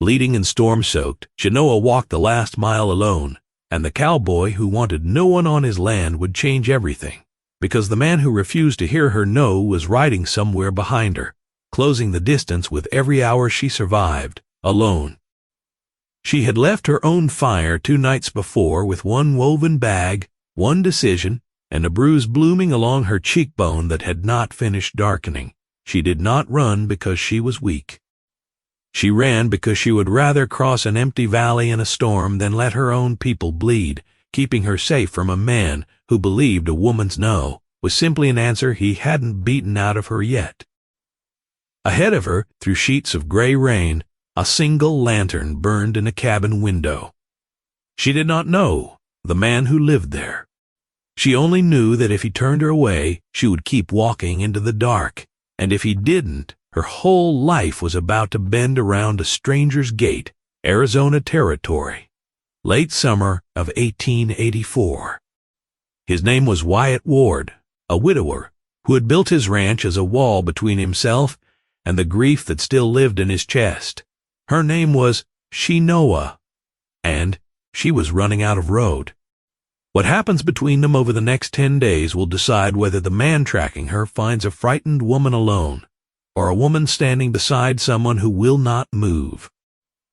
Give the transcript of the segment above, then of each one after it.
Bleeding and storm-soaked, Chenoa walked the last mile alone, and the cowboy who wanted no one on his land would change everything, because the man who refused to hear her no was riding somewhere behind her, closing the distance with every hour she survived, alone. She had left her own fire 2 nights before with one woven bag, one decision, and a bruise blooming along her cheekbone that had not finished darkening. She did not run because she was weak. She ran because she would rather cross an empty valley in a storm than let her own people bleed, keeping her safe from a man who believed a woman's no was simply an answer he hadn't beaten out of her yet. Ahead of her, through sheets of gray rain, a single lantern burned in a cabin window. She did not know the man who lived there. She only knew that if he turned her away, she would keep walking into the dark, and if he didn't, her whole life was about to bend around a stranger's gate, Arizona territory. Late summer of 1884. His name was Wyatt Ward, a widower who had built his ranch as a wall between himself and the grief that still lived in his chest. Her name was Chenoa, and she was running out of road. What happens between them over the next 10 days will decide whether the man tracking her finds a frightened woman alone, or a woman standing beside someone who will not move.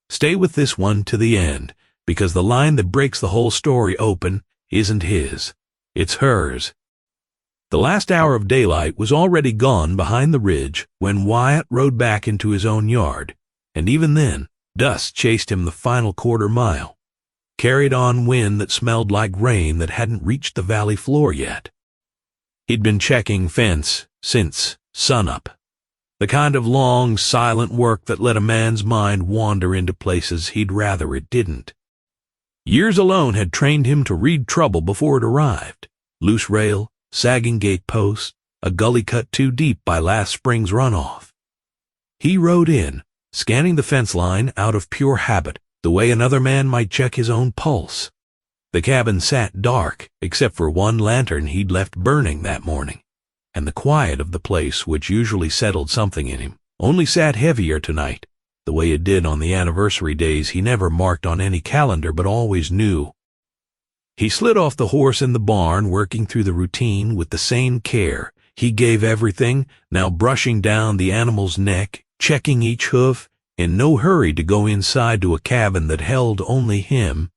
Stay with this one to the end, because the line that breaks the whole story open isn't his, it's hers. The last hour of daylight was already gone behind the ridge when Wyatt rode back into his own yard, and even then, dust chased him the final quarter mile, carried on wind that smelled like rain that hadn't reached the valley floor yet. He'd been checking fence since sunup, the kind of long, silent work that let a man's mind wander into places he'd rather it didn't. Years alone had trained him to read trouble before it arrived. Loose rail, sagging gate posts, a gully cut too deep by last spring's runoff. He rode in, scanning the fence line out of pure habit, the way another man might check his own pulse. The cabin sat dark, except for one lantern he'd left burning that morning, and the quiet of the place, which usually settled something in him, only sat heavier tonight, the way it did on the anniversary days he never marked on any calendar but always knew. He slid off the horse in the barn, working through the routine with the same care he gave everything, now brushing down the animal's neck, checking each hoof, in no hurry to go inside to a cabin that held only him.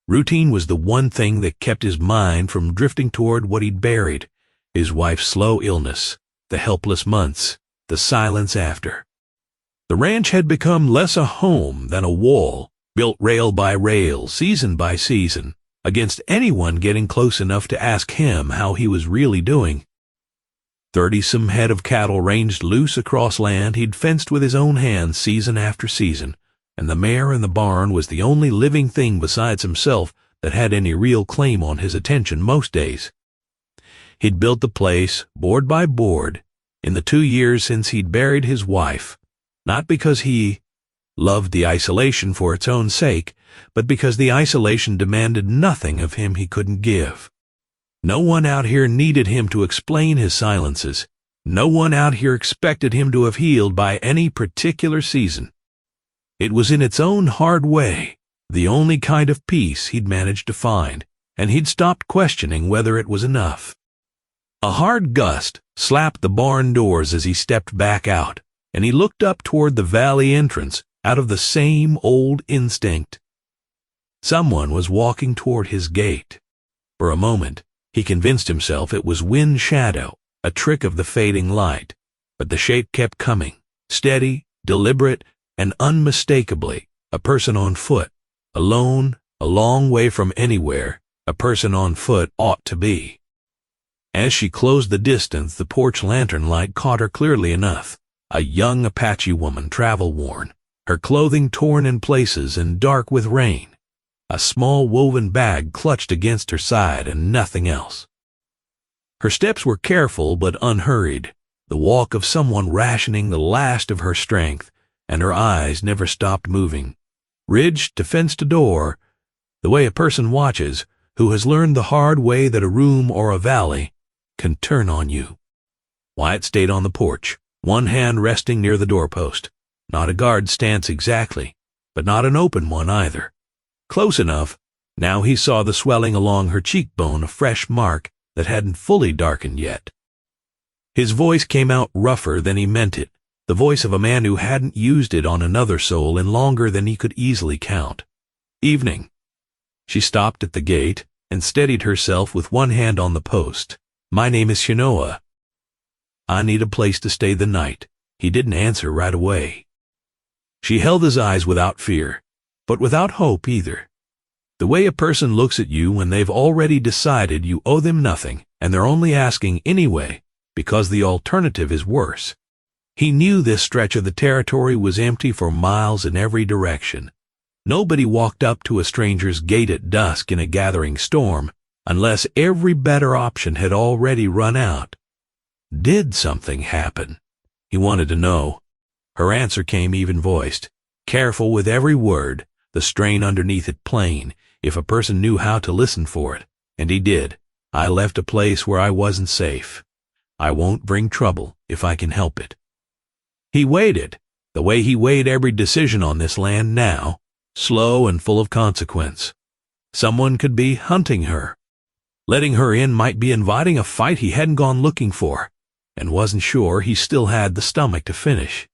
Routine was the one thing that kept his mind from drifting toward what he'd buried, his wife's slow illness, the helpless months, the silence after. The ranch had become less a home than a wall, built rail by rail, season by season, against anyone getting close enough to ask him how he was really doing. 30-some head of cattle ranged loose across land he'd fenced with his own hands season after season, and the mare in the barn was the only living thing besides himself that had any real claim on his attention most days. He'd built the place, board by board, in the 2 years since he'd buried his wife, not because he loved the isolation for its own sake, but because the isolation demanded nothing of him he couldn't give. No one out here needed him to explain his silences. No one out here expected him to have healed by any particular season. It was in its own hard way, the only kind of peace he'd managed to find, and he'd stopped questioning whether it was enough. A hard gust slapped the barn doors as he stepped back out, and he looked up toward the valley entrance out of the same old instinct. Someone was walking toward his gate. For a moment, he convinced himself it was wind shadow, a trick of the fading light, but the shape kept coming, steady, deliberate, and unmistakably a person on foot, alone, a long way from anywhere a person on foot ought to be. As she closed the distance, the porch lantern light caught her clearly enough, a young Apache woman, travel-worn, her clothing torn in places and dark with rain, a small woven bag clutched against her side and nothing else. Her steps were careful but unhurried, the walk of someone rationing the last of her strength, and her eyes never stopped moving, ridged to fence to door, the way a person watches who has learned the hard way that a room or a valley can turn on you. Wyatt stayed on the porch, one hand resting near the doorpost, not a guard stance exactly, but not an open one either. Close enough. Now he saw the swelling along her cheekbone, a fresh mark that hadn't fully darkened yet. His voice came out rougher than he meant it, the voice of a man who hadn't used it on another soul in longer than he could easily count. Evening. She stopped at the gate and steadied herself with one hand on the post. My name is Chenoa. I need a place to stay the night. He didn't answer right away. She held his eyes without fear, but without hope either. The way a person looks at you when they've already decided you owe them nothing and they're only asking anyway because the alternative is worse. He knew this stretch of the territory was empty for miles in every direction. Nobody walked up to a stranger's gate at dusk in a gathering storm unless every better option had already run out. Did something happen? He wanted to know. Her answer came even-voiced, careful with every word, the strain underneath it plain, if a person knew how to listen for it. And he did. I left a place where I wasn't safe. I won't bring trouble if I can help it. He waited, the way he weighed every decision on this land now, slow and full of consequence. Someone could be hunting her. Letting her in might be inviting a fight he hadn't gone looking for, and wasn't sure he still had the stomach to finish.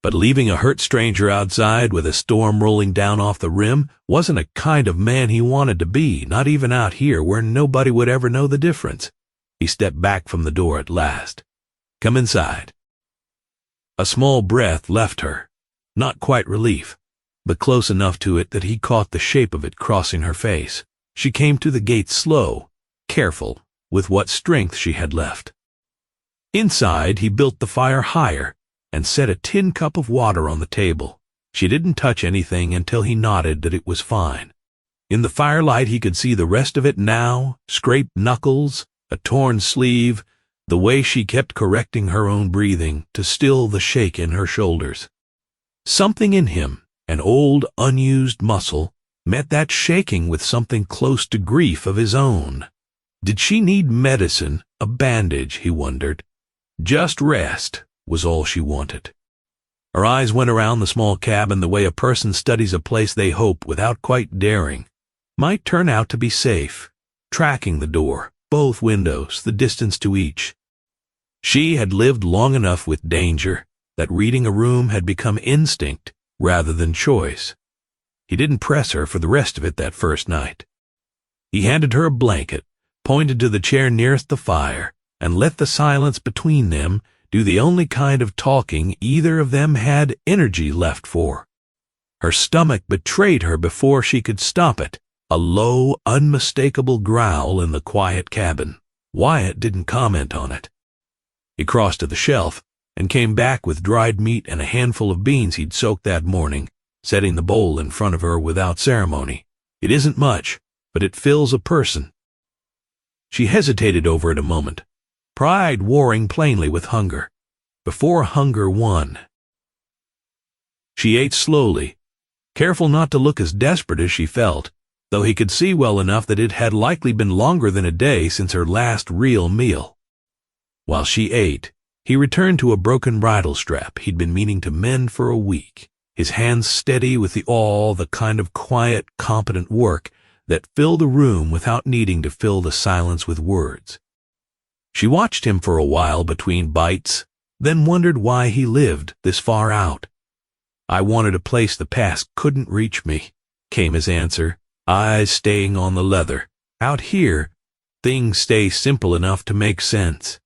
But leaving a hurt stranger outside with a storm rolling down off the rim wasn't a kind of man he wanted to be, not even out here where nobody would ever know the difference. He stepped back from the door at last. Come inside. A small breath left her, not quite relief, but close enough to it that he caught the shape of it crossing her face. She came to the gate slow, careful, with what strength she had left. Inside, he built the fire higher and set a tin cup of water on the table. She didn't touch anything until he nodded that it was fine. In the firelight, he could see the rest of it now, scraped knuckles, a torn sleeve, the way she kept correcting her own breathing to still the shake in her shoulders. Something in him, an old, unused muscle, met that shaking with something close to grief of his own. Did she need medicine, a bandage, he wondered? Just rest was all she wanted. Her eyes went around the small cabin the way a person studies a place they hope, without quite daring, might turn out to be safe, tracking the door, both windows, the distance to each. She had lived long enough with danger that reading a room had become instinct rather than choice. He didn't press her for the rest of it that first night. He handed her a blanket, pointed to the chair nearest the fire, and let the silence between them do the only kind of talking either of them had energy left for. Her stomach betrayed her before she could stop it, a low, unmistakable growl in the quiet cabin. Wyatt didn't comment on it. He crossed to the shelf and came back with dried meat and a handful of beans he'd soaked that morning, setting the bowl in front of her without ceremony. It isn't much, but it fills a person. She hesitated over it a moment, pride warring plainly with hunger, before hunger won. She ate slowly, careful not to look as desperate as she felt, though he could see well enough that it had likely been longer than a day since her last real meal. While she ate, he returned to a broken bridle strap he'd been meaning to mend for a week, his hands steady with the kind of quiet, competent work that filled the room without needing to fill the silence with words. She watched him for a while between bites, then wondered why he lived this far out. I wanted a place the past couldn't reach me, came his answer, eyes staying on the leather. Out here, things stay simple enough to make sense.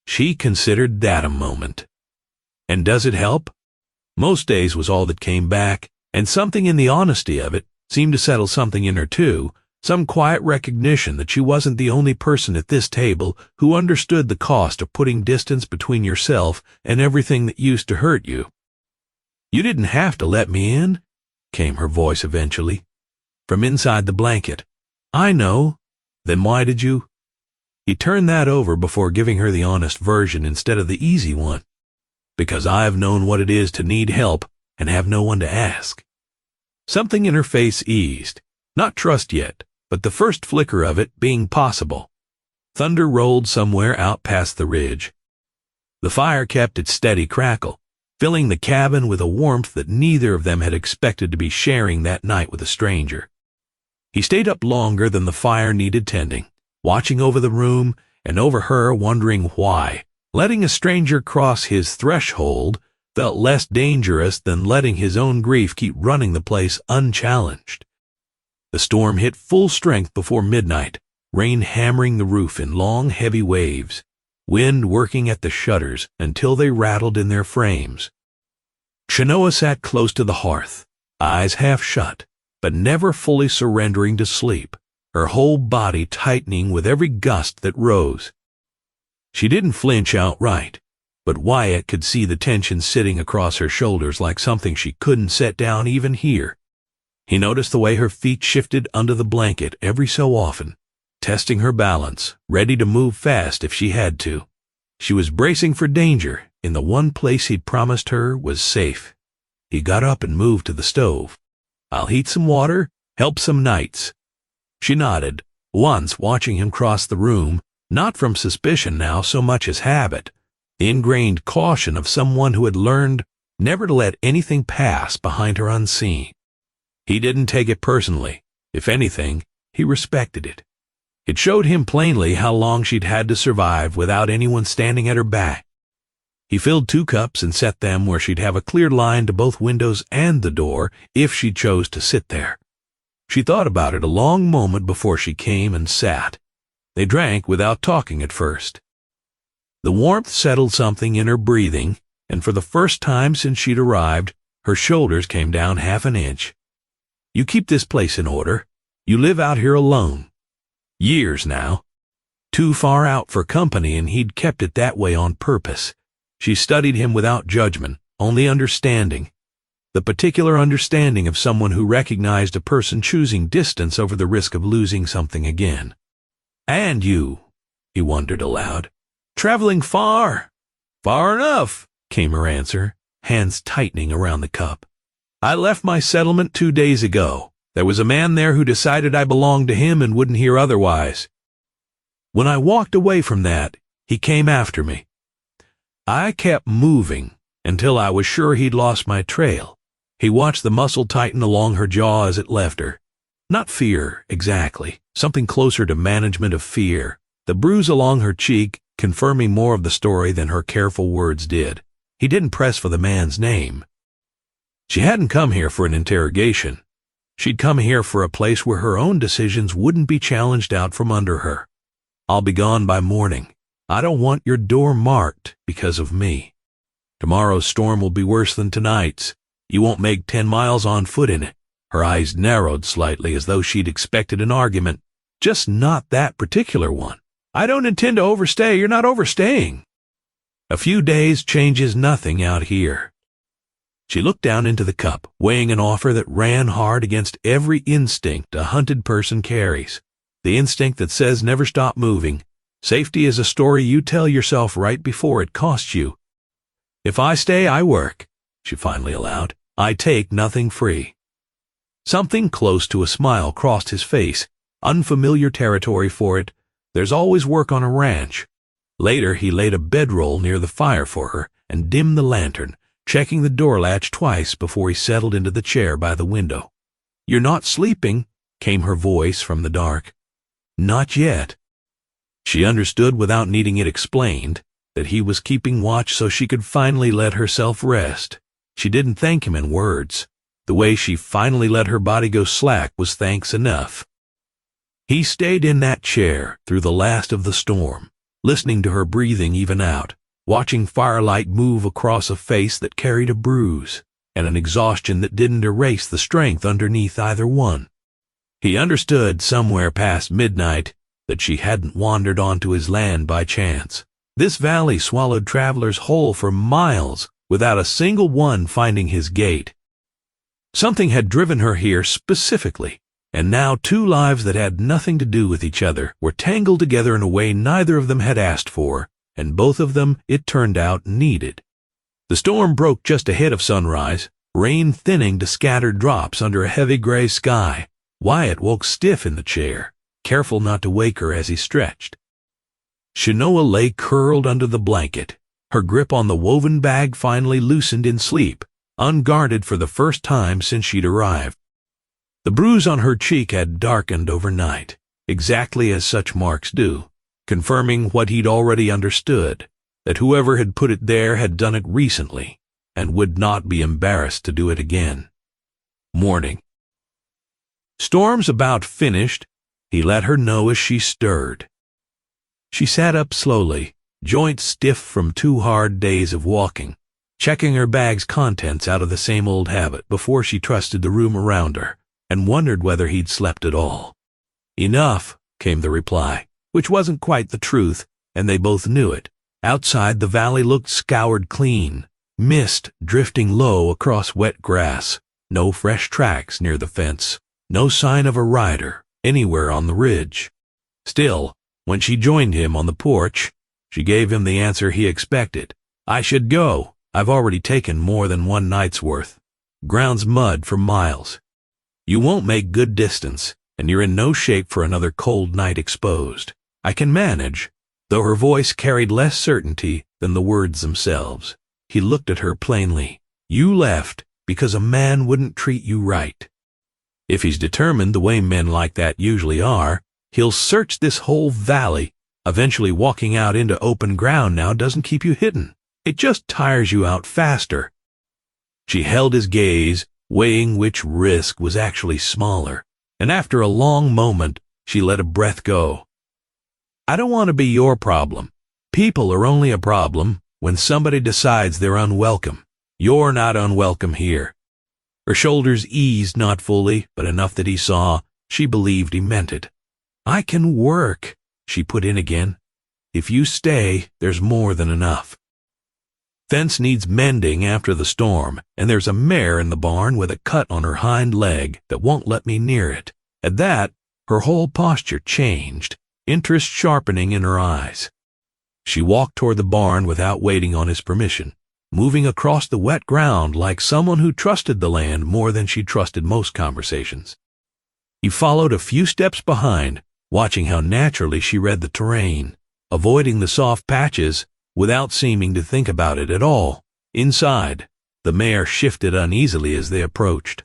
She considered that a moment. And does it help? Most days was all that came back, and something in the honesty of it seemed to settle something in her too, some quiet recognition that she wasn't the only person at this table who understood the cost of putting distance between yourself and everything that used to hurt you. You didn't have to let me in, came her voice eventually, from inside the blanket. I know. Then why did you? He turned that over before giving her the honest version instead of the easy one. Because I've known what it is to need help and have no one to ask. Something in her face eased, not trust yet, but the first flicker of it being possible. Thunder rolled somewhere out past the ridge. The fire kept its steady crackle, filling the cabin with a warmth that neither of them had expected to be sharing that night with a stranger. He stayed up longer than the fire needed tending, watching over the room and over her, wondering why letting a stranger cross his threshold felt less dangerous than letting his own grief keep running the place unchallenged. The storm hit full strength before midnight, rain hammering the roof in long, heavy waves, wind working at the shutters until they rattled in their frames. Chenoa sat close to the hearth, eyes half shut, but never fully surrendering to sleep, her whole body tightening with every gust that rose. She didn't flinch outright, but Wyatt could see the tension sitting across her shoulders like something she couldn't set down even here. He noticed the way her feet shifted under the blanket every so often, testing her balance, ready to move fast if she had to. She was bracing for danger in the one place he'd promised her was safe. He got up and moved to the stove. "I'll heat some water, help some nights." She nodded, once watching him cross the room, not from suspicion now so much as habit, the ingrained caution of someone who had learned never to let anything pass behind her unseen. He didn't take it personally. If anything, he respected it. It showed him plainly how long she'd had to survive without anyone standing at her back. He filled 2 cups and set them where she'd have a clear line to both windows and the door if she chose to sit there. She thought about it a long moment before she came and sat. They drank without talking at first. The warmth settled something in her breathing, and for the first time since she'd arrived, her shoulders came down half an inch. "You keep this place in order. You live out here alone. Years now. Too far out for company, and he'd kept it that way on purpose." She studied him without judgment, only understanding. The particular understanding of someone who recognized a person choosing distance over the risk of losing something again. "And you," he wondered aloud, "traveling far?" "Far enough," came her answer, hands tightening around the cup. "I left my settlement 2 days ago. There was a man there who decided I belonged to him and wouldn't hear otherwise. When I walked away from that, he came after me. I kept moving until I was sure he'd lost my trail." He watched the muscle tighten along her jaw as it left her. Not fear, exactly. Something closer to management of fear. The bruise along her cheek confirming more of the story than her careful words did. He didn't press for the man's name. She hadn't come here for an interrogation. She'd come here for a place where her own decisions wouldn't be challenged out from under her. "I'll be gone by morning. I don't want your door marked because of me. Tomorrow's storm will be worse than tonight's. You won't make 10 miles on foot in it." Her eyes narrowed slightly as though she'd expected an argument. "Just not that particular one. I don't intend to overstay. You're not overstaying. A few days changes nothing out here." She looked down into the cup, weighing an offer that ran hard against every instinct a hunted person carries. The instinct that says never stop moving. Safety is a story you tell yourself right before it costs you. "If I stay, I work," she finally allowed. "I take nothing free." Something close to a smile crossed his face, unfamiliar territory for it. There's always work on a ranch. Later, he laid a bedroll near the fire for her and dimmed the lantern, checking the door latch twice before he settled into the chair by the window. "You're not sleeping," came her voice from the dark. "Not yet." She understood without needing it explained that he was keeping watch so she could finally let herself rest. She didn't thank him in words. The way she finally let her body go slack was thanks enough. He stayed in that chair through the last of the storm, listening to her breathing even out, watching firelight move across a face that carried a bruise, and an exhaustion that didn't erase the strength underneath either one. He understood somewhere past midnight that she hadn't wandered onto his land by chance. This valley swallowed travelers whole for miles without a single one finding his gate. Something had driven her here specifically, and now 2 lives that had nothing to do with each other were tangled together in a way neither of them had asked for, and both of them, it turned out, needed. The storm broke just ahead of sunrise, rain thinning to scattered drops under a heavy gray sky. Wyatt woke stiff in the chair, careful not to wake her as he stretched. Chenoa lay curled under the blanket, Her grip on the woven bag finally loosened in sleep, unguarded for the first time since she'd arrived. The bruise on her cheek had darkened overnight, exactly as such marks do, confirming what he'd already understood, that whoever had put it there had done it recently, and would not be embarrassed to do it again. Morning. Storm's about finished, he let her know as she stirred. She sat up slowly, joints stiff from 2 hard days of walking, checking her bag's contents out of the same old habit before she trusted the room around her, and wondered whether he'd slept at all. Enough, came the reply, which wasn't quite the truth, and they both knew it. Outside, the valley looked scoured clean, mist drifting low across wet grass, no fresh tracks near the fence, no sign of a rider anywhere on the ridge. Still, when she joined him on the porch, she gave him the answer he expected. I should go. I've already taken more than 1 night's worth. Ground's mud for miles. You won't make good distance, and you're in no shape for another cold night exposed. I can manage, though her voice carried less certainty than the words themselves. He looked at her plainly. You left because a man wouldn't treat you right. If he's determined the way men like that usually are, he'll search this whole valley. Eventually walking out into open ground now doesn't keep you hidden. It just tires you out faster. She held his gaze, weighing which risk was actually smaller, and after a long moment, she let a breath go. I don't want to be your problem. People are only a problem when somebody decides they're unwelcome. You're not unwelcome here. Her shoulders eased not fully, but enough that he saw. She believed he meant it. I can work, she put in again. If you stay, there's more than enough. Fence needs mending after the storm, and there's a mare in the barn with a cut on her hind leg that won't let me near it. At that, her whole posture changed, interest sharpening in her eyes. She walked toward the barn without waiting on his permission, moving across the wet ground like someone who trusted the land more than she trusted most conversations. He followed a few steps behind, watching how naturally she read the terrain, avoiding the soft patches without seeming to think about it at all. Inside, the mare shifted uneasily as they approached.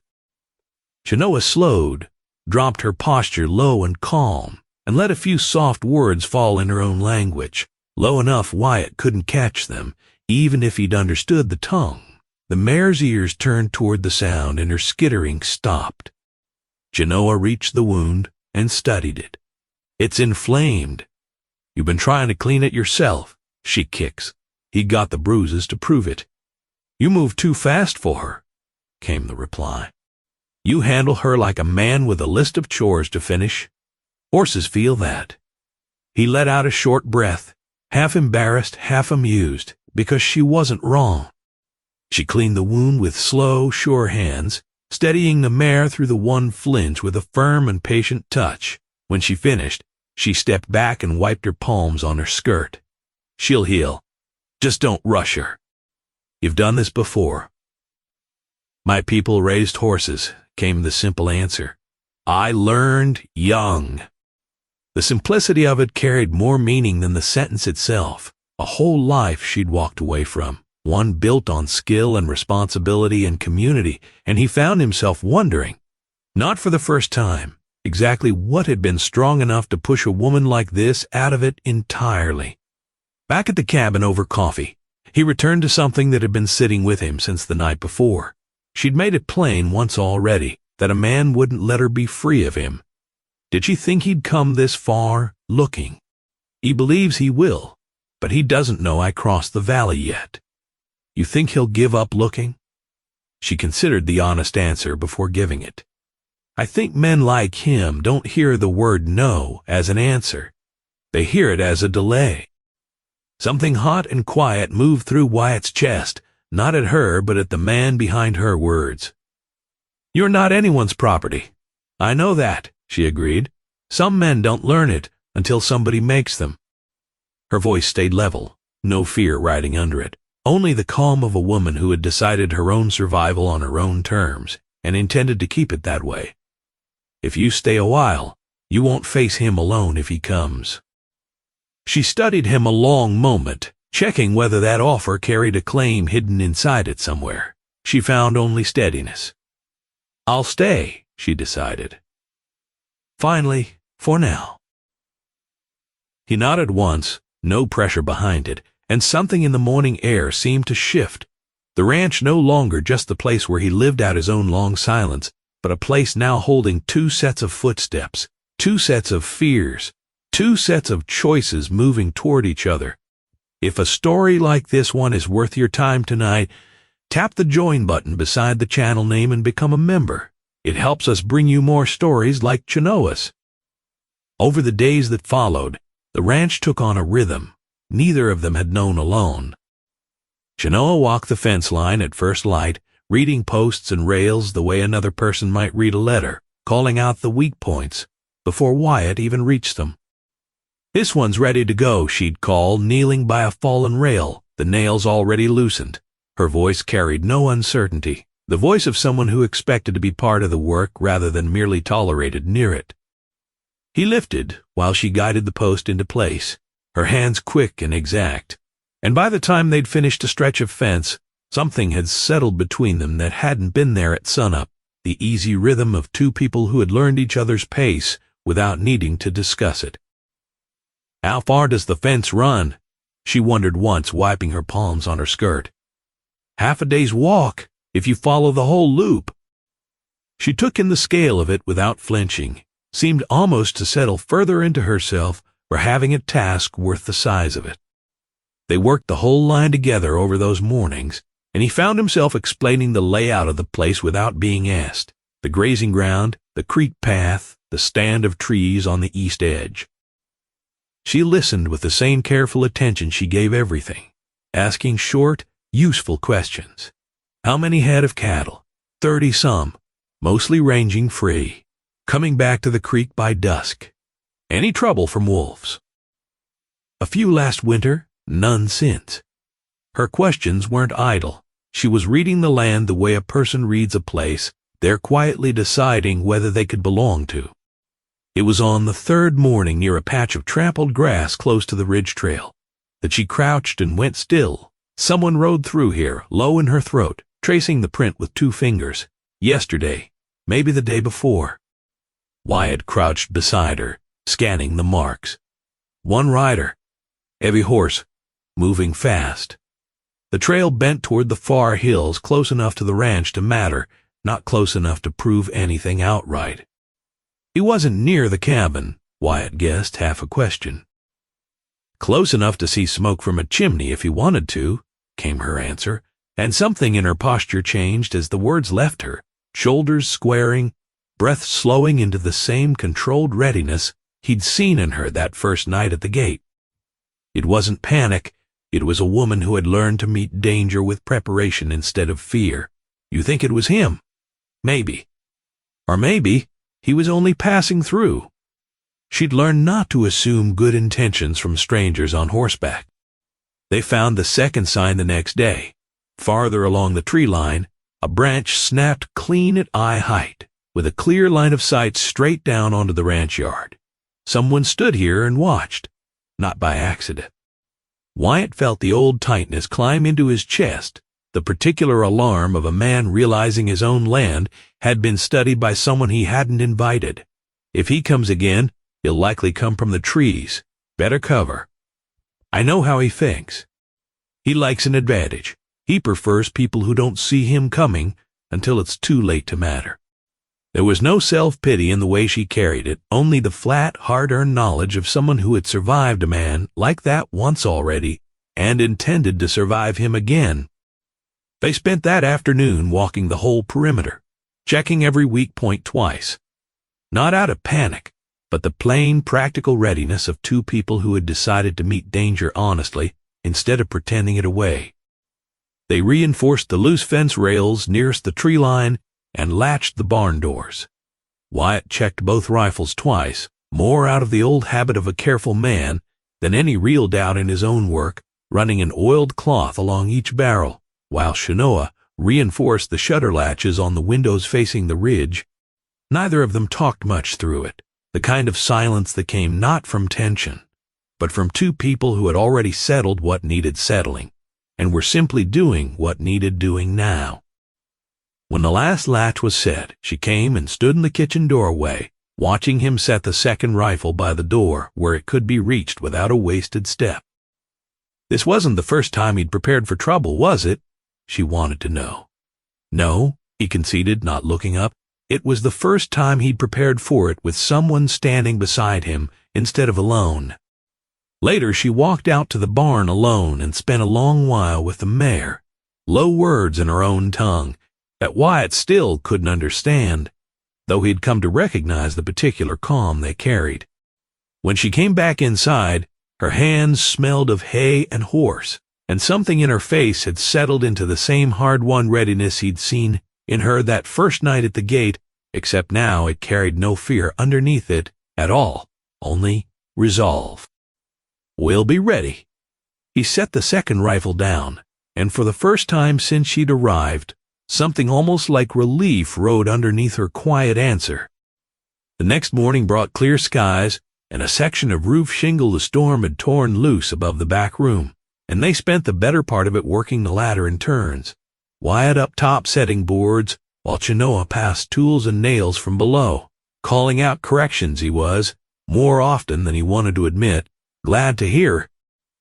Chenoa slowed, dropped her posture low and calm, and let a few soft words fall in her own language, low enough Wyatt couldn't catch them, even if he'd understood the tongue. The mare's ears turned toward the sound, and her skittering stopped. Chenoa reached the wound and studied it. It's inflamed. You've been trying to clean it yourself. She kicks. He got the bruises to prove it. You moved too fast for her, came the reply. You handle her like a man with a list of chores to finish. Horses feel that. He let out a short breath, half embarrassed, half amused, because she wasn't wrong. She cleaned the wound with slow, sure hands, steadying the mare through the one flinch with a firm and patient touch. When she finished, she stepped back and wiped her palms on her skirt. She'll heal. Just don't rush her. You've done this before. My people raised horses, came the simple answer. I learned young. The simplicity of it carried more meaning than the sentence itself. A whole life she'd walked away from, one built on skill and responsibility and community, and he found himself wondering, not for the first time, exactly what had been strong enough to push a woman like this out of it entirely. Back at the cabin over coffee, he returned to something that had been sitting with him since the night before. She'd made it plain once already that a man wouldn't let her be free of him. Did she think he'd come this far, looking? He believes he will, but he doesn't know I crossed the valley yet. You think he'll give up looking? She considered the honest answer before giving it. I think men like him don't hear the word no as an answer. They hear it as a delay. Something hot and quiet moved through Wyatt's chest, not at her, but at the man behind her words. You're not anyone's property. I know that, she agreed. Some men don't learn it until somebody makes them. Her voice stayed level, no fear riding under it, only the calm of a woman who had decided her own survival on her own terms and intended to keep it that way. If you stay a while, you won't face him alone if he comes. She studied him a long moment, Checking whether that offer carried a claim hidden inside it somewhere, she found only steadiness. "I'll stay," she decided. "Finally, for now." He nodded once, no pressure behind it, and something in the morning air seemed to shift. The ranch no longer just the place where he lived out his own long silence, but a place now holding two sets of footsteps, two sets of fears, two sets of choices moving toward each other. If a story like this one is worth your time tonight, tap the join button beside the channel name and become a member. It helps us bring you more stories like Chenoa's. Over the days that followed, the ranch took on a rhythm neither of them had known alone. Chenoa walked the fence line at first light, reading posts and rails the way another person might read a letter, calling out the weak points before Wyatt even reached them. "This one's ready to go," she'd call, kneeling by a fallen rail, the nails already loosened. Her voice carried no uncertainty, the voice of someone who expected to be part of the work rather than merely tolerated near it. He lifted while she guided the post into place, her hands quick and exact, and by the time they'd finished a stretch of fence, something had settled between them that hadn't been there at sunup, the easy rhythm of two people who had learned each other's pace without needing to discuss it. "How far does the fence run?" she wondered once, wiping her palms on her skirt. "Half a day's walk, if you follow the whole loop." She took in the scale of it without flinching, seemed almost to settle further into herself for having a task worth the size of it. They worked the whole line together over those mornings, and he found himself explaining the layout of the place without being asked, the grazing ground, the creek path, the stand of trees on the east edge. She listened with the same careful attention she gave everything, asking short, useful questions. How many head of cattle? 30 some, mostly ranging free, coming back to the creek by dusk. Any trouble from wolves? A few last winter, none since. Her questions weren't idle. She was reading the land the way a person reads a place they're quietly deciding whether they could belong to. It was on the third morning near a patch of trampled grass close to the ridge trail that she crouched and went still. Someone rode through here, low in her throat, tracing the print with 2 fingers. Yesterday, maybe the day before. Wyatt crouched beside her, scanning the marks. One rider, heavy horse, moving fast. The trail bent toward the far hills, close enough to the ranch to matter, not close enough to prove anything outright. He wasn't near the cabin, Wyatt guessed, half a question. Close enough to see smoke from a chimney if he wanted to, came her answer, and something in her posture changed as the words left her, shoulders squaring, breath slowing into the same controlled readiness he'd seen in her that first night at the gate. It wasn't panic, it was a woman who had learned to meet danger with preparation instead of fear. You think it was him? Maybe. Or maybe he was only passing through. She'd learned not to assume good intentions from strangers on horseback. They found the second sign the next day. Farther along the tree line, a branch snapped clean at eye height, with a clear line of sight straight down onto the ranch yard. Someone stood here and watched, not by accident. Wyatt felt the old tightness climb into his chest, the particular alarm of a man realizing his own land had been studied by someone he hadn't invited. If he comes again, he'll likely come from the trees. Better cover. I know how he thinks. He likes an advantage. He prefers people who don't see him coming until it's too late to matter. There was no self-pity in the way she carried it, only the flat, hard-earned knowledge of someone who had survived a man like that once already and intended to survive him again. They spent that afternoon walking the whole perimeter, checking every weak point twice. Not out of panic, but the plain, practical readiness of 2 people who had decided to meet danger honestly instead of pretending it away. They reinforced the loose fence rails nearest the tree line and latched the barn doors. Wyatt checked both rifles twice, more out of the old habit of a careful man than any real doubt in his own work, running an oiled cloth along each barrel, while Chenoa reinforced the shutter latches on the windows facing the ridge. Neither of them talked much through it, the kind of silence that came not from tension, but from two people who had already settled what needed settling, and were simply doing what needed doing now. When the last latch was set, she came and stood in the kitchen doorway, watching him set the second rifle by the door where it could be reached without a wasted step. This wasn't the first time he'd prepared for trouble, was it? She wanted to know. No, he conceded, not looking up. It was the first time he'd prepared for it with someone standing beside him instead of alone. Later, she walked out to the barn alone and spent a long while with the mare, low words in her own tongue that Wyatt still couldn't understand, though he'd come to recognize the particular calm they carried. When she came back inside, her hands smelled of hay and horse, and something in her face had settled into the same hard-won readiness he'd seen in her that first night at the gate, except now it carried no fear underneath it at all, only resolve. "We'll be ready." He set the second rifle down, and for the first time since she'd arrived, something almost like relief rode underneath her quiet answer. The next morning brought clear skies and a section of roof shingle the storm had torn loose above the back room, and they spent the better part of it working the ladder in turns, Wyatt up top setting boards, while Chenoa passed tools and nails from below. Calling out corrections he was, more often than he wanted to admit, glad to hear.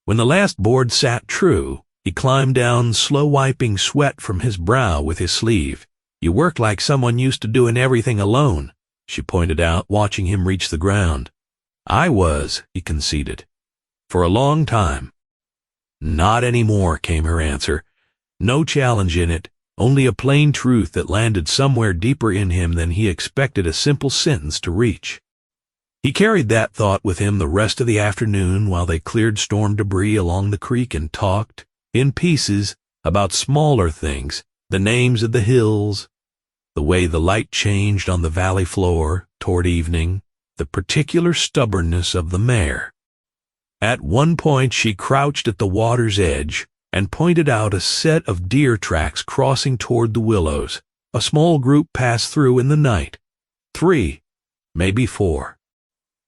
When the last board sat true, he climbed down, slow wiping sweat from his brow with his sleeve. "You work like someone used to doing everything alone," she pointed out, watching him reach the ground. "I was," he conceded, "for a long time." "Not anymore," came her answer. No challenge in it, only a plain truth that landed somewhere deeper in him than he expected a simple sentence to reach. He carried that thought with him the rest of the afternoon while they cleared storm debris along the creek and talked, in pieces, about smaller things, the names of the hills, the way the light changed on the valley floor toward evening, the particular stubbornness of the mare. At one point she crouched at the water's edge and pointed out a set of deer tracks crossing toward the willows. A small group passed through in the night. 3, maybe 4.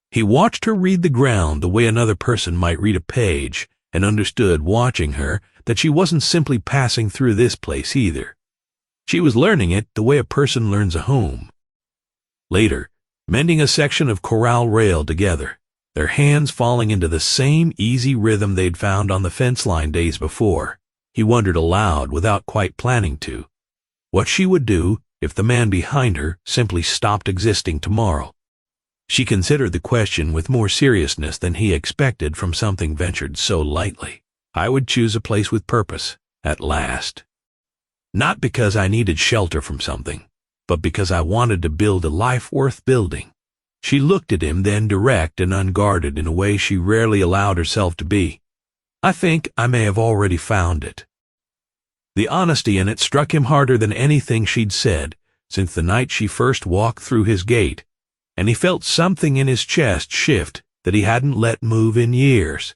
He watched her read the ground the way another person might read a page, and understood, watching her, that she wasn't simply passing through this place either. She was learning it the way a person learns a home. Later, mending a section of corral rail together, their hands falling into the same easy rhythm they'd found on the fence line days before, he wondered aloud, without quite planning to, what she would do if the man behind her simply stopped existing tomorrow. She considered the question with more seriousness than he expected from something ventured so lightly. "I would choose a place with purpose, at last. Not because I needed shelter from something, but because I wanted to build a life worth building." She looked at him then, direct and unguarded in a way she rarely allowed herself to be. "I think I may have already found it." The honesty in it struck him harder than anything she'd said since the night she first walked through his gate, and he felt something in his chest shift that he hadn't let move in years.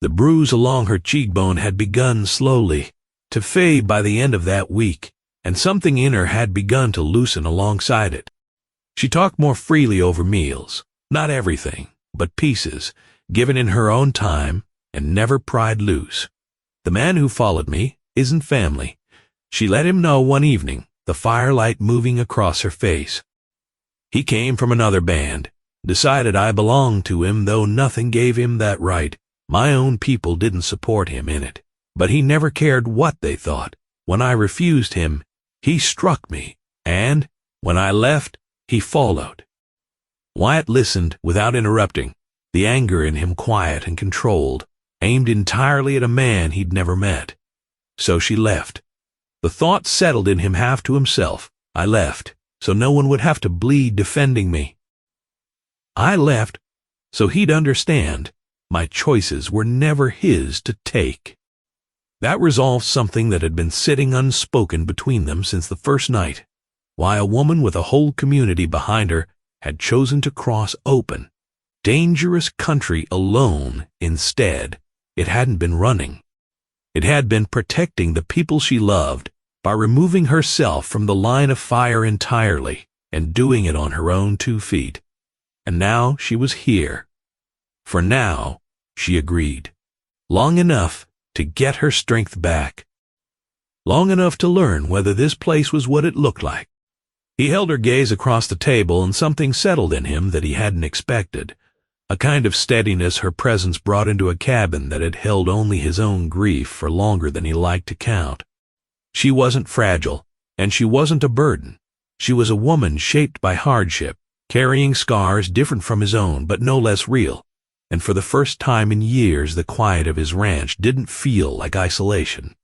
The bruise along her cheekbone had begun slowly to fade by the end of that week, and something in her had begun to loosen alongside it. She talked more freely over meals, not everything, but pieces, given in her own time, and never pried loose. "The man who followed me isn't family," she let him know one evening, the firelight moving across her face. "He came from another band, decided I belonged to him, though nothing gave him that right. My own people didn't support him in it, but he never cared what they thought. When I refused him, he struck me, and, when I left, he followed." Wyatt listened without interrupting, the anger in him quiet and controlled, aimed entirely at a man he'd never met. So she left. The thought settled in him half to himself. "I left, so no one would have to bleed defending me. I left, so he'd understand my choices were never his to take." That resolved something that had been sitting unspoken between them since the first night. Why a woman with a whole community behind her had chosen to cross open, dangerous country alone instead. It hadn't been running. It had been protecting the people she loved by removing herself from the line of fire entirely and doing it on her own 2 feet. And now she was here. For now, she agreed. Long enough to get her strength back. Long enough to learn whether this place was what it looked like. He held her gaze across the table, and something settled in him that he hadn't expected. A kind of steadiness her presence brought into a cabin that had held only his own grief for longer than he liked to count. She wasn't fragile, and she wasn't a burden. She was a woman shaped by hardship, carrying scars different from his own but no less real, and for the first time in years the quiet of his ranch didn't feel like isolation.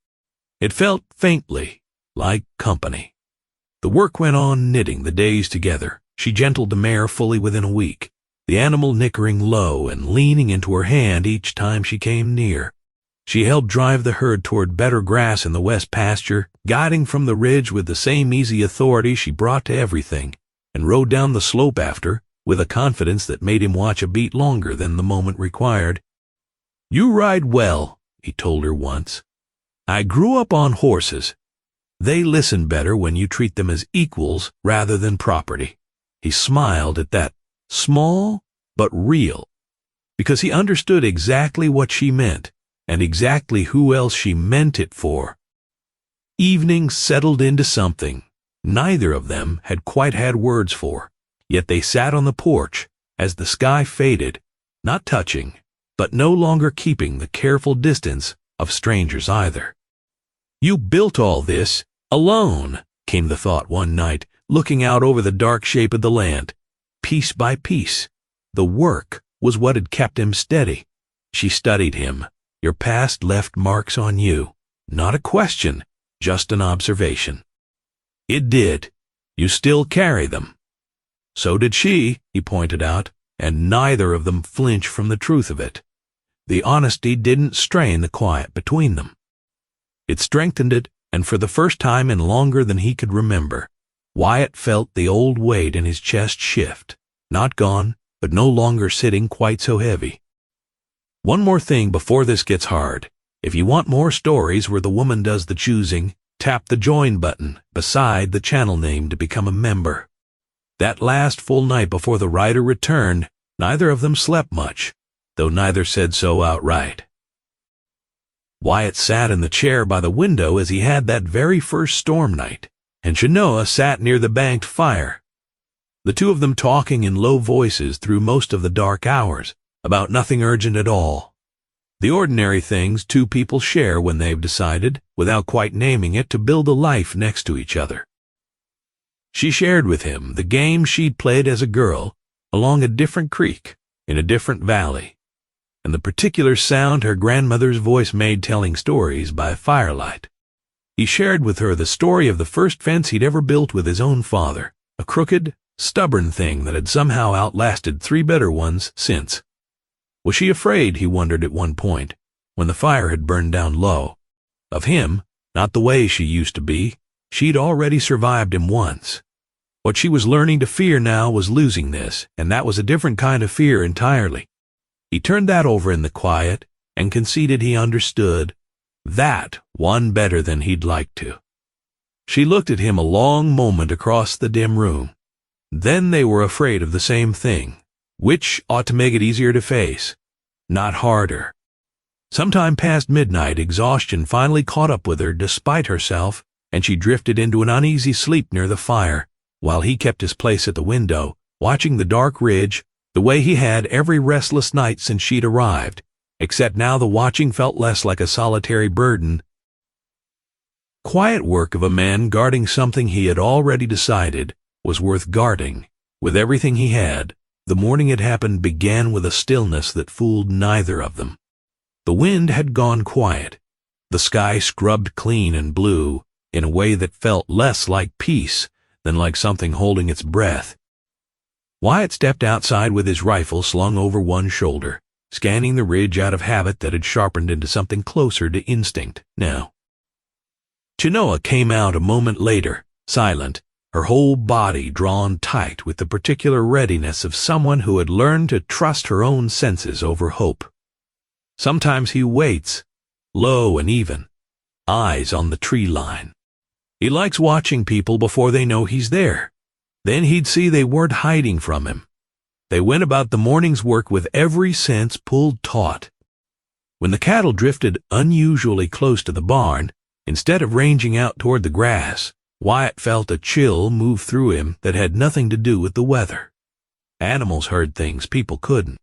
It felt faintly like company. The work went on knitting the days together. She gentled the mare fully within a week, the animal nickering low and leaning into her hand each time she came near. She helped drive the herd toward better grass in the west pasture, guiding from the ridge with the same easy authority she brought to everything, and rode down the slope after, with a confidence that made him watch a beat longer than the moment required. "You ride well," he told her once. "I grew up on horses. They listen better when you treat them as equals rather than property." He smiled at that, small but real, because he understood exactly what she meant, and exactly who else she meant it for. Evening settled into something neither of them had quite had words for, yet they sat on the porch as the sky faded, not touching, but no longer keeping the careful distance of strangers either. "You built all this alone," came the thought one night, looking out over the dark shape of the land. Piece by piece, the work was what had kept him steady. She studied him. "Your past left marks on you. Not a question, just an observation." It did. You still carry them. So did she, he pointed out, and neither of them flinched from the truth of it. The honesty didn't strain the quiet between them. It strengthened it, and for the first time in longer than he could remember, Wyatt felt the old weight in his chest shift, not gone, but no longer sitting quite so heavy. One more thing before this gets hard. If you want more stories where the woman does the choosing, tap the join button beside the channel name to become a member. That last full night before the writer returned, neither of them slept much, though neither said so outright. Wyatt sat in the chair by the window as he had that very first storm night, and Chenoa sat near the banked fire. The two of them talking in low voices through most of the dark hours, about nothing urgent at all. The ordinary things two people share when they've decided, without quite naming it, to build a life next to each other. She shared with him the game she'd played as a girl, along a different creek, in a different valley, and the particular sound her grandmother's voice made telling stories by firelight. He shared with her the story of the first fence he'd ever built with his own father, a crooked, stubborn thing that had somehow outlasted 3 better ones since. Was she afraid, he wondered at one point, when the fire had burned down low? Of him, not the way she used to be. She'd already survived him once. What she was learning to fear now was losing this, and that was a different kind of fear entirely. He turned that over in the quiet, and conceded he understood. That one better than he'd like to. She looked at him a long moment across the dim room. Then they were afraid of the same thing. Which ought to make it easier to face, not harder. Sometime past midnight, exhaustion finally caught up with her despite herself, and she drifted into an uneasy sleep near the fire, while he kept his place at the window, watching the dark ridge, the way he had every restless night since she'd arrived, except now the watching felt less like a solitary burden. Quiet work of a man guarding something he had already decided was worth guarding, with everything he had. The morning it happened began with a stillness that fooled neither of them. The wind had gone quiet, the sky scrubbed clean and blue, in a way that felt less like peace than like something holding its breath. Wyatt stepped outside with his rifle slung over one shoulder, scanning the ridge out of habit that had sharpened into something closer to instinct now. Chenoa came out a moment later, silent, her whole body drawn tight with the particular readiness of someone who had learned to trust her own senses over hope. Sometimes he waits, low and even, eyes on the tree line. He likes watching people before they know he's there. Then he'd see they weren't hiding from him. They went about the morning's work with every sense pulled taut, When the cattle drifted unusually close to the barn, instead of ranging out toward the grass, Wyatt felt a chill move through him that had nothing to do with the weather. Animals heard things people couldn't.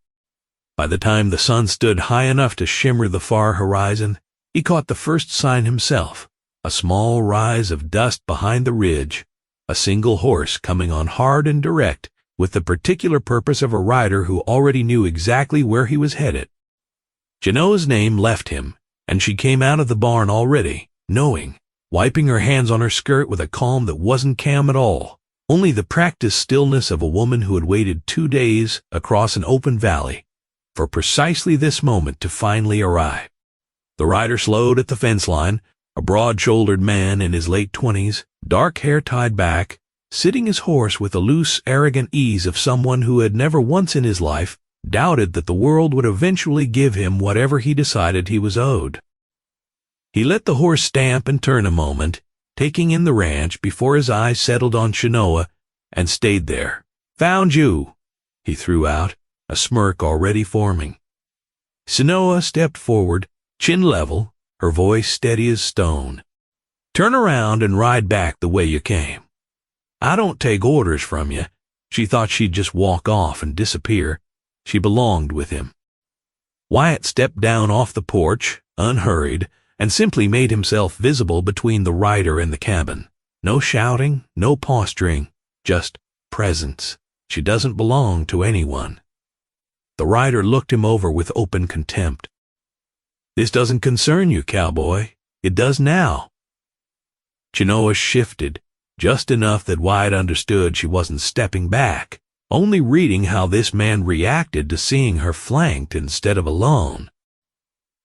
By the time the sun stood high enough to shimmer the far horizon, he caught the first sign himself, a small rise of dust behind the ridge, a single horse coming on hard and direct with the particular purpose of a rider who already knew exactly where he was headed. Chenoa's name left him, and she came out of the barn already, knowing, wiping her hands on her skirt with a calm that wasn't calm at all, only the practiced stillness of a woman who had waited 2 days across an open valley for precisely this moment to finally arrive. The rider slowed at the fence line, a broad-shouldered man in his late 20s, dark hair tied back, sitting his horse with the loose, arrogant ease of someone who had never once in his life doubted that the world would eventually give him whatever he decided he was owed. He let the horse stamp and turn a moment, taking in the ranch before his eyes settled on Chenoa, and stayed there. "Found you," he threw out, a smirk already forming. Chenoa stepped forward, chin level, her voice steady as stone. "Turn around and ride back the way you came. I don't take orders from you." She thought she'd just walk off and disappear. She belonged with him. Wyatt stepped down off the porch, unhurried, and simply made himself visible between the rider and the cabin. No shouting, no posturing, just presence. She doesn't belong to anyone. The rider looked him over with open contempt. "This doesn't concern you, cowboy. It does now." Chenoa shifted, just enough that Wyatt understood she wasn't stepping back, only reading how this man reacted to seeing her flanked instead of alone.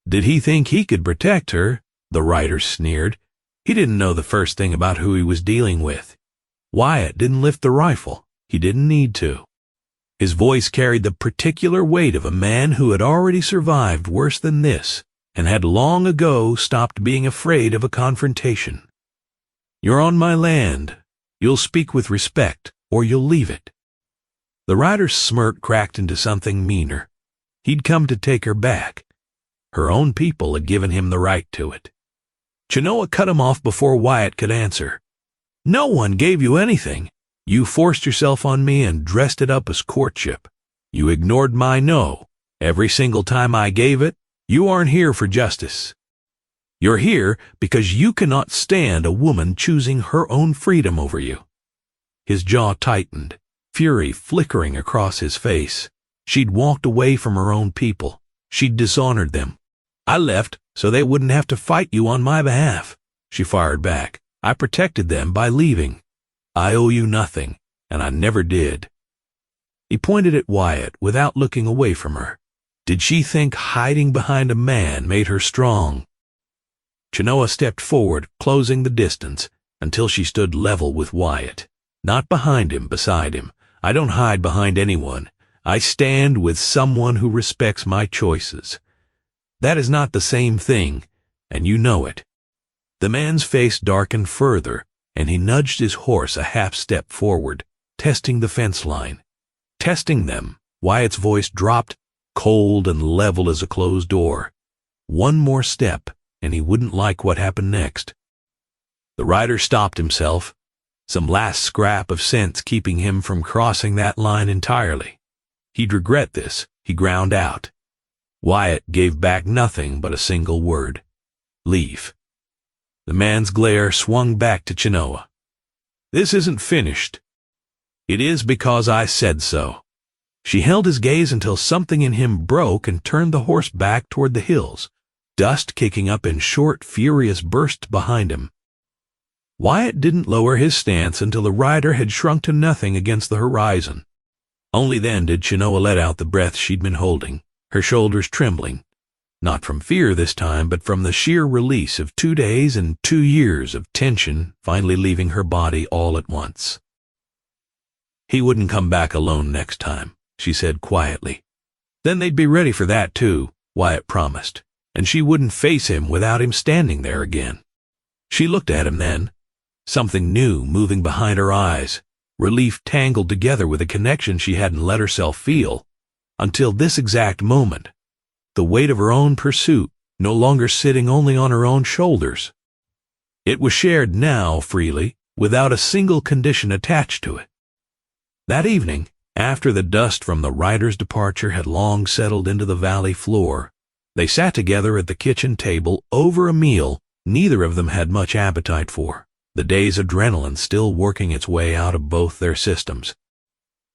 Did he think he could protect her? The rider sneered. He didn't know the first thing about who he was dealing with. Wyatt didn't lift the rifle. He didn't need to. His voice carried the particular weight of a man who had already survived worse than this, and had long ago stopped being afraid of a confrontation. "You're on my land. You'll speak with respect, or you'll leave it." The rider's smirk cracked into something meaner. He'd come to take her back. Her own people had given him the right to it. Chenoa cut him off before Wyatt could answer. "No one gave you anything. You forced yourself on me and dressed it up as courtship. You ignored my no. Every single time I gave it, you aren't here for justice. You're here because you cannot stand a woman choosing her own freedom over you." His jaw tightened, fury flickering across his face. She'd walked away from her own people. She'd dishonored them. "I left so they wouldn't have to fight you on my behalf," she fired back. "I protected them by leaving. I owe you nothing, and I never did." He pointed at Wyatt without looking away from her. Did she think hiding behind a man made her strong? Chenoa stepped forward, closing the distance, until she stood level with Wyatt. Not behind him, beside him. "I don't hide behind anyone. I stand with someone who respects my choices. That is not the same thing, and you know it." The man's face darkened further, and he nudged his horse a half step forward, testing the fence line. Testing them. Wyatt's voice dropped, cold and level as a closed door. One more step, and he wouldn't like what happened next. The rider stopped himself, some last scrap of sense keeping him from crossing that line entirely. He'd regret this, he ground out. Wyatt gave back nothing but a single word. "Leave." The man's glare swung back to Chenoa. "This isn't finished." "It is because I said so." She held his gaze until something in him broke and turned the horse back toward the hills, dust kicking up in short, furious bursts behind him. Wyatt didn't lower his stance until the rider had shrunk to nothing against the horizon. Only then did Chenoa let out the breath she'd been holding, her shoulders trembling, not from fear this time, but from the sheer release of 2 days and 2 years of tension finally leaving her body all at once. "He wouldn't come back alone next time," she said quietly. "Then they'd be ready for that too," Wyatt promised, "and she wouldn't face him without him standing there again." She looked at him then, something new moving behind her eyes, relief tangled together with a connection she hadn't let herself feel until this exact moment. the weight of her own pursuit, no longer sitting only on her own shoulders. It was shared now freely, without a single condition attached to it. That evening, after the dust from the rider's departure had long settled into the valley floor, they sat together at the kitchen table over a meal neither of them had much appetite for, the day's adrenaline still working its way out of both their systems.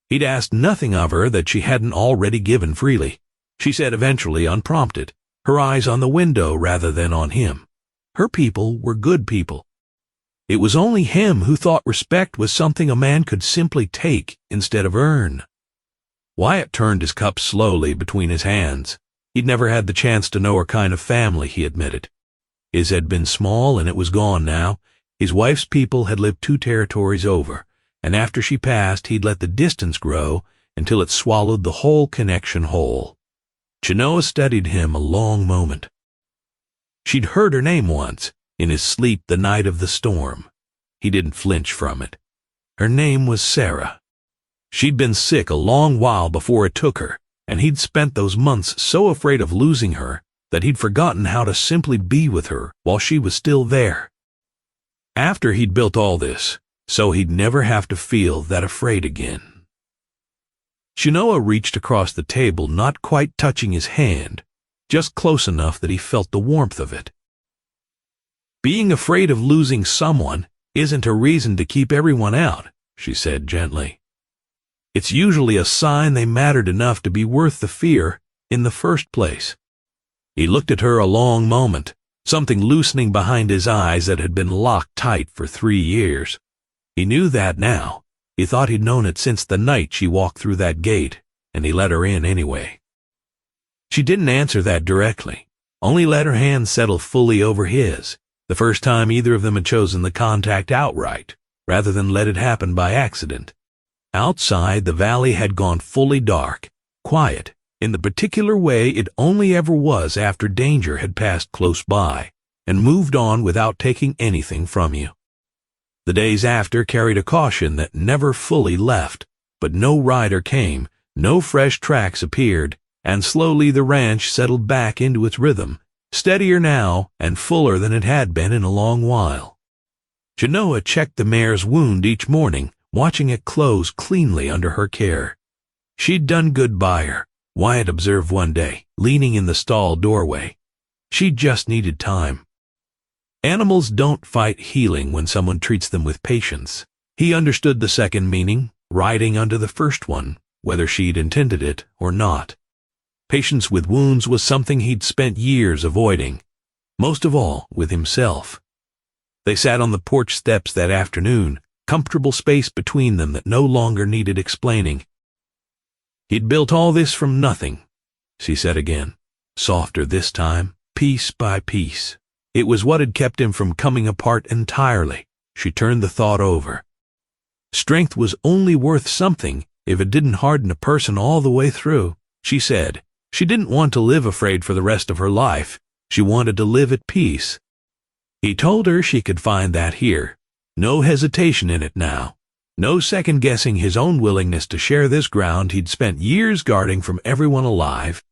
He'd asked nothing of her that she hadn't already given freely. She said eventually, unprompted, her eyes on the window rather than on him. Her people were good people. It was only him who thought respect was something a man could simply take instead of earn. Wyatt turned his cup slowly between his hands. He'd never had the chance to know her kind of family, he admitted. His had been small and it was gone now. His wife's people had lived 2 territories over, and after she passed he'd let the distance grow until it swallowed the whole connection whole. Chenoa studied him a long moment. She'd heard her name once, in his sleep the night of the storm. He didn't flinch from it. Her name was Sarah. She'd been sick a long while before it took her, and he'd spent those months so afraid of losing her that he'd forgotten how to simply be with her while she was still there. After he'd built all this, so he'd never have to feel that afraid again. Chenoa reached across the table, not quite touching his hand, just close enough that he felt the warmth of it. Being afraid of losing someone isn't a reason to keep everyone out, she said gently. It's usually a sign they mattered enough to be worth the fear in the first place. He looked at her a long moment, something loosening behind his eyes that had been locked tight for 3 years. He knew that now. He thought he'd known it since the night she walked through that gate, and he let her in anyway. She didn't answer that directly, only let her hand settle fully over his, the first time either of them had chosen the contact outright, rather than let it happen by accident. Outside, the valley had gone fully dark, quiet, in the particular way it only ever was after danger had passed close by, and moved on without taking anything from you. The days after carried a caution that never fully left, but no rider came, no fresh tracks appeared, and slowly the ranch settled back into its rhythm, steadier now and fuller than it had been in a long while. Chenoa checked the mare's wound each morning, watching it close cleanly under her care. She'd done good by her, Wyatt observed one day, leaning in the stall doorway. She just needed time. Animals don't fight healing when someone treats them with patience. He understood the second meaning, riding under the first one, whether she'd intended it or not. Patience with wounds was something he'd spent years avoiding, most of all with himself. They sat on the porch steps that afternoon, comfortable space between them that no longer needed explaining. He'd built all this from nothing, she said again, softer this time, piece by piece. It was what had kept him from coming apart entirely. She turned the thought over. Strength was only worth something if it didn't harden a person all the way through, she said. She didn't want to live afraid for the rest of her life. She wanted to live at peace. He told her she could find that here. No hesitation in it now. No second-guessing his own willingness to share this ground he'd spent years guarding from everyone alive.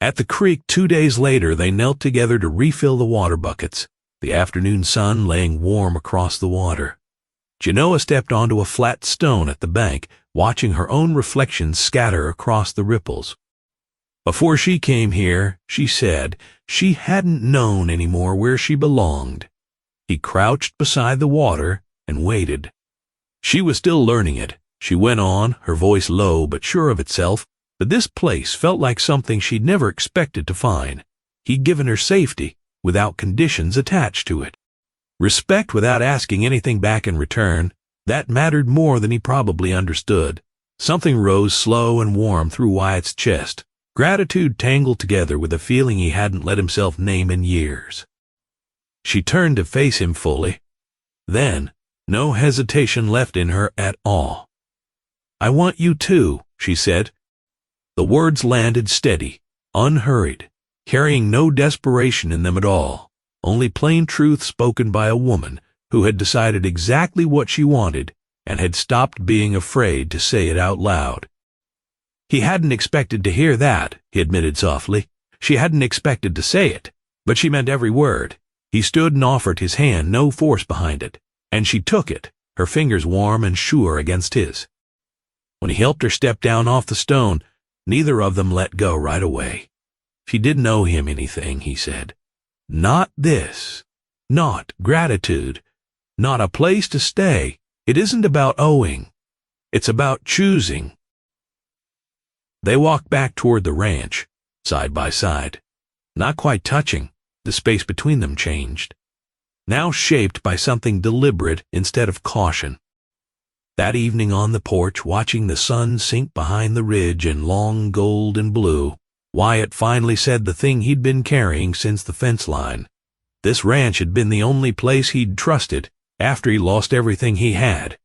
At the creek 2 days later, they knelt together to refill the water buckets, the afternoon sun laying warm across the water. Chenoa stepped onto a flat stone at the bank, watching her own reflection scatter across the ripples. Before she came here, she said, she hadn't known anymore where she belonged. He crouched beside the water and waited. She was still learning it. She went on, her voice low but sure of itself. But this place felt like something she'd never expected to find. He'd given her safety, without conditions attached to it. Respect without asking anything back in return, that mattered more than he probably understood. Something rose slow and warm through Wyatt's chest. Gratitude tangled together with a feeling he hadn't let himself name in years. She turned to face him fully. Then, no hesitation left in her at all. "I want you too," she said. The words landed steady, unhurried, carrying no desperation in them at all, only plain truth spoken by a woman who had decided exactly what she wanted and had stopped being afraid to say it out loud. He hadn't expected to hear that, he admitted softly. She hadn't expected to say it, but she meant every word. He stood and offered his hand, no force behind it, and she took it, her fingers warm and sure against his. When he helped her step down off the stone, neither of them let go right away. She didn't owe him anything, he said. Not this. Not gratitude. Not a place to stay. It isn't about owing. It's about choosing. They walked back toward the ranch, side by side. Not quite touching, the space between them changed, now shaped by something deliberate instead of caution. That evening on the porch, watching the sun sink behind the ridge in long gold and blue, Wyatt finally said the thing he'd been carrying since the fence line. This ranch had been the only place he'd trusted after he lost everything he had.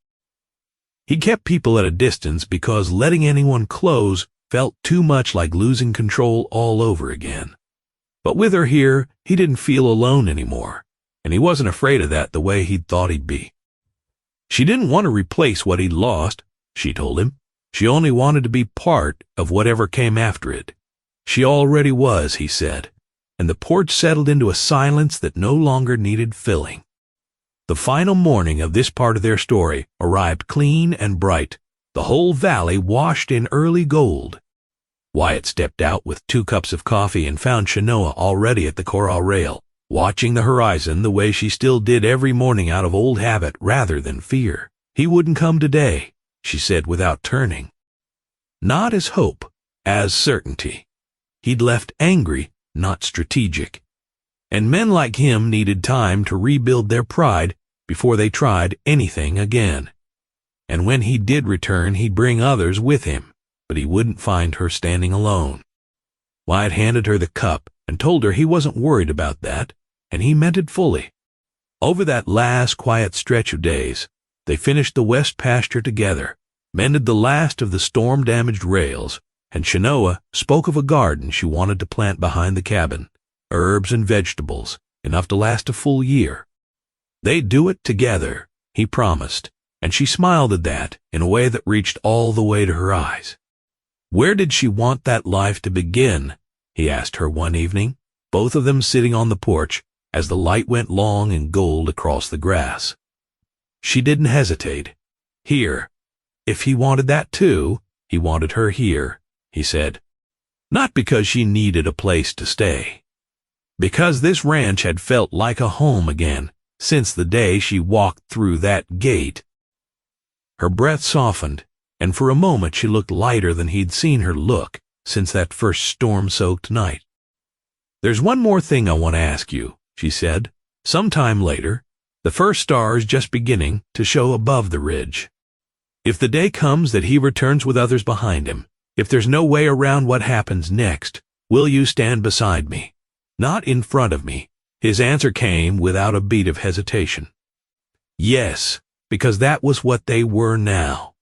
He kept people at a distance because letting anyone close felt too much like losing control all over again. But with her here, he didn't feel alone anymore, and he wasn't afraid of that the way he'd thought he'd be. She didn't want to replace what he'd lost, she told him. She only wanted to be part of whatever came after it. She already was, he said, and the porch settled into a silence that no longer needed filling. The final morning of this part of their story arrived clean and bright, the whole valley washed in early gold. Wyatt stepped out with 2 cups of coffee and found Chenoa already at the corral rail, watching the horizon the way she still did every morning out of old habit rather than fear. He wouldn't come today, she said without turning. Not as hope, as certainty. He'd left angry, not strategic. And men like him needed time to rebuild their pride before they tried anything again. And when he did return, he'd bring others with him, but he wouldn't find her standing alone. Wyatt handed her the cup and told her he wasn't worried about that, and he meant it fully. Over that last quiet stretch of days, they finished the west pasture together, mended the last of the storm-damaged rails, and Chenoa spoke of a garden she wanted to plant behind the cabin, herbs and vegetables, enough to last a full year. They'd do it together, he promised, and she smiled at that in a way that reached all the way to her eyes. Where did she want that life to begin? He asked her one evening, both of them sitting on the porch as the light went long and gold across the grass. She didn't hesitate. Here. If he wanted that too, he wanted her here, he said. Not because she needed a place to stay. Because this ranch had felt like a home again since the day she walked through that gate. Her breath softened, and for a moment she looked lighter than he'd seen her look since that first storm-soaked night. There's one more thing I want to ask you, she said. Sometime later, the first stars just beginning to show above the ridge. If the day comes that he returns with others behind him, if there's no way around what happens next, will you stand beside me? Not in front of me. His answer came without a beat of hesitation. Yes, because that was what they were now.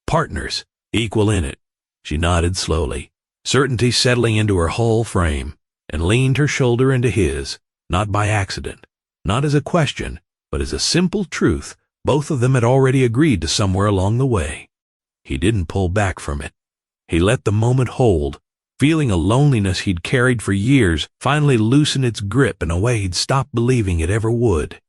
Partners, equal in it. She nodded slowly, certainty settling into her whole frame, and leaned her shoulder into his, not by accident, not as a question, but as a simple truth both of them had already agreed to somewhere along the way. He didn't pull back from it. He let the moment hold, feeling a loneliness he'd carried for years finally loosen its grip in a way he'd stopped believing it ever would.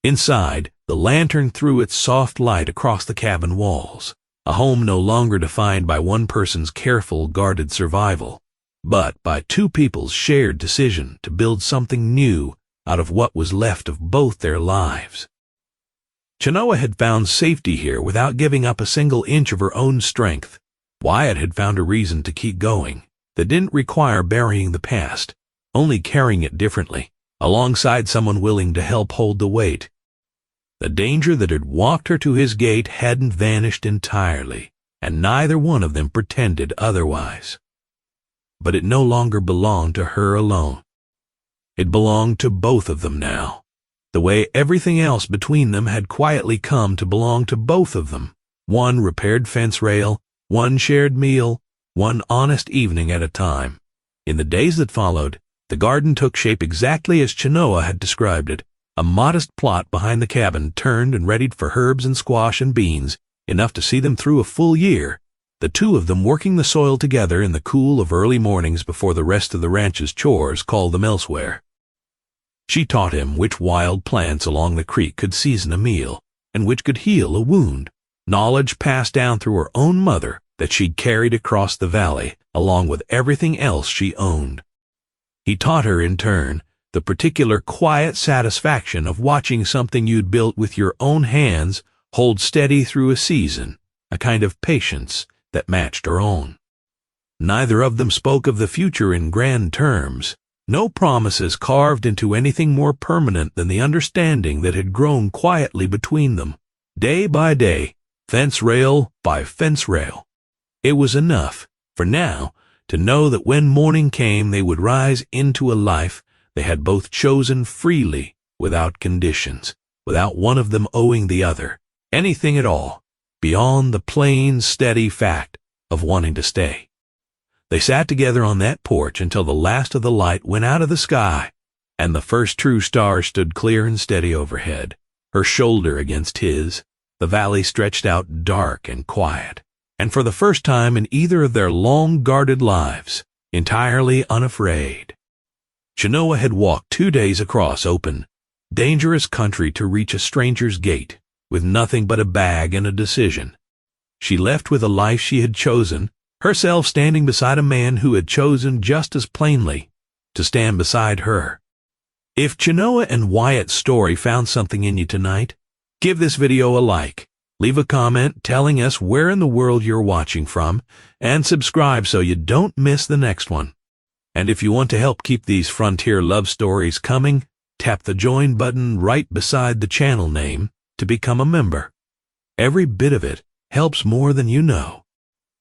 Inside, the lantern threw its soft light across the cabin walls, a home no longer defined by one person's careful, guarded survival, but by 2 people's shared decision to build something new out of what was left of both their lives. Chenoa had found safety here without giving up a single inch of her own strength. Wyatt had found a reason to keep going that didn't require burying the past, only carrying it differently, alongside someone willing to help hold the weight. The danger that had walked her to his gate hadn't vanished entirely, and neither one of them pretended otherwise. But it no longer belonged to her alone. It belonged to both of them now, the way everything else between them had quietly come to belong to both of them. One repaired fence rail, one shared meal, one honest evening at a time. In the days that followed, the garden took shape exactly as Chenoa had described it, a modest plot behind the cabin turned and readied for herbs and squash and beans, enough to see them through a full year. the two of them working the soil together in the cool of early mornings before the rest of the ranch's chores called them elsewhere. She taught him which wild plants along the creek could season a meal, and which could heal a wound, knowledge passed down through her own mother that she'd carried across the valley along with everything else she owned. He taught her, in turn, the particular quiet satisfaction of watching something you'd built with your own hands hold steady through a season, a kind of patience that matched her own. Neither of them spoke of the future in grand terms, no promises carved into anything more permanent than the understanding that had grown quietly between them, day by day, fence rail by fence rail. It was enough, for now, to know that when morning came they would rise into a life they had both chosen freely, without conditions, without one of them owing the other anything at all, beyond the plain, steady fact of wanting to stay. They sat together on that porch until the last of the light went out of the sky, and the first true star stood clear and steady overhead, her shoulder against his, the valley stretched out dark and quiet, and for the first time in either of their long-guarded lives, entirely unafraid. Chenoa had walked 2 days across open, dangerous country to reach a stranger's gate, with nothing but a bag and a decision. She left with a life she had chosen, herself standing beside a man who had chosen just as plainly to stand beside her. If Chenoa and Wyatt's story found something in you tonight, give this video a like, leave a comment telling us where in the world you're watching from, and subscribe so you don't miss the next one. And if you want to help keep these frontier love stories coming, tap the join button right beside the channel name to become a member. Every bit of it helps more than you know.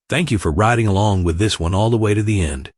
Thank you for riding along with this one all the way to the end.